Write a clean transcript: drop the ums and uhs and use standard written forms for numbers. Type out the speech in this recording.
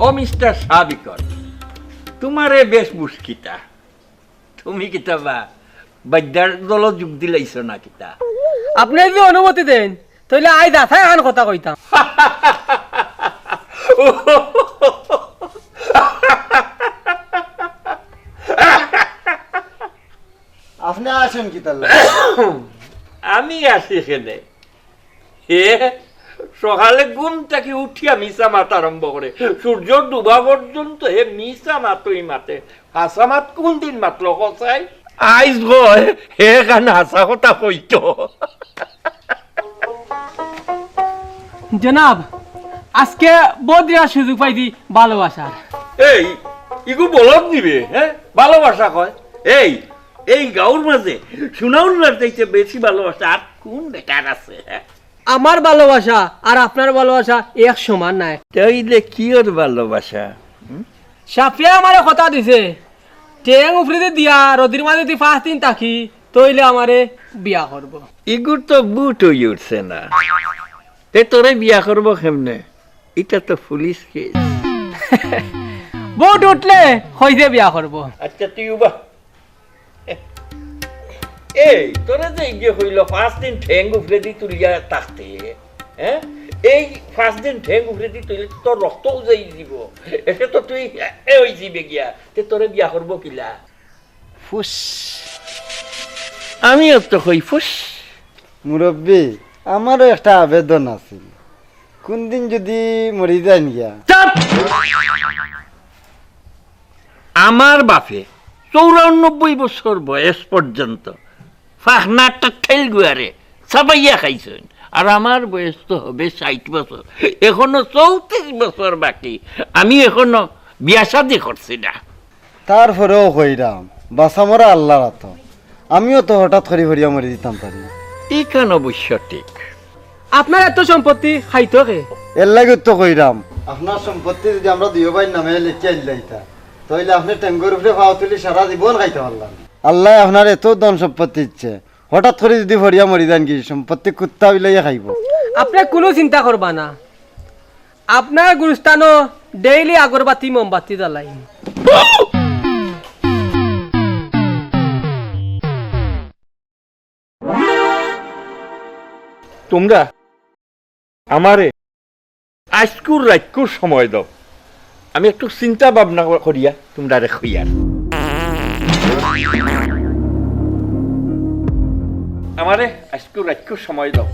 ও mister সাবিকর, তোমারে বেশ মুশকিতা। তুমি কিতাবা বাদ্যার দল যোগ দিলাইছ না কিতা? আপনি যদি অনুমতি দেন তাহলে আই দাথায় আন কথা কইতাম। আপনি আসেন কি তাহলে? আমি আসি এখানে সকালে ঘুম থেকে উঠিয়া মিশা মাত আরম্ভ করে সূর্য ডুবা পর্যন্ত হে মিশা মাতই মাতে। হাসা মাত কোন দিন মাতল কসাই? আইস গয় হে গান হাসা কথা কইত। জনাব, আজকে বদ্রিয়া সুযোগ পাইছি ভালোবাসার। এই ইগু বলদ দিবে, হ্যাঁ ভালোবাসা কয়? এই এই গাঁওর মাঝে সুনাউল্লার চাইতে বেশি ভালোবাসা আর কোন বেটার আছে? আমার ভালোবাসা আর আপনার ভালোবাসা এক সমান নাই। তাইলে কি ওর ভালোবাসা? সাফিয়া আমারে কথা দিছে, টেং উফরিতে দিয়া রদির মাঝে যদি 5 দিন থাকি তইলে আমারে বিয়া করব। ইগুর তো বুট হয়ে উঠছে না, তে তোরে বিয়া করবো কেমনে? এটা তো পুলিশ কেস। বুট উঠলে হইছে বিয়া করব। আচ্ছা তুই উবা এই তোরে যে ইয়ে হইল 5 দিন ঠেং উফরে দি তুলিয়া থাকতে, হ্যাঁ এই 5 দিন ঠেং উফরে দি তুইলে তোর রক্ত উজাই দিব, এসে তো তুই ওই যাবে গিয়া, তে তোরে বিয়া করবো কিলা? ফুস আমিও তো কই ফুস। মুরব্বী, আমারও একটা আবেদন আছে, কোন দিন যদি মরি যান গিয়া। আমার বাপে 94 বছর বয়স পর্যন্ত ফাহনাটা ঠেল গুয়ারে সাবাইয়া খাইছেন, আর আমার বয়স তো হবে 60 বছর, এখনো 34 বছর বাকি। আমি এখনো বিয়া শাদী করছি না। তারপরেও কইরাম বাসা মরা আল্লাহর হাত, আমিও তো হঠাৎ করে হরিয়া মরি দিতাম পারি। এইখান অবশ্য ঠিক। আপনার এত সম্পত্তি খাইতো কে? এর লাগে তো কইরাম আপনার সম্পত্তি যদি আমরা দুই ভাই নামে লিখে আইলাইতা তাহলে আপনি ট্যাঙ্গর উপরে পাওয়া তুলি সারা জীবন খাইতে পারলাম। আল্লাহ আপনার এত ধন সম্পত্তি ইচ্ছে, হঠাৎ করে যদি হরিয়া মরি দেন কি সম্পত্তি কুত্তা বিলাইয়া খাইব। আপনি কোনো চিন্তা করবা না, আপনার গুরুস্থানও ডেইলি আগরবাতি মোমবাতি জ্বালাই। তোমরা আমারে আজকুর রাতকুর সময় দাও, আমি একটু চিন্তা ভাবনা করিয়া তোমরা রেখইয়ার। আমারে আজকুর রাতকুর সময় দাও।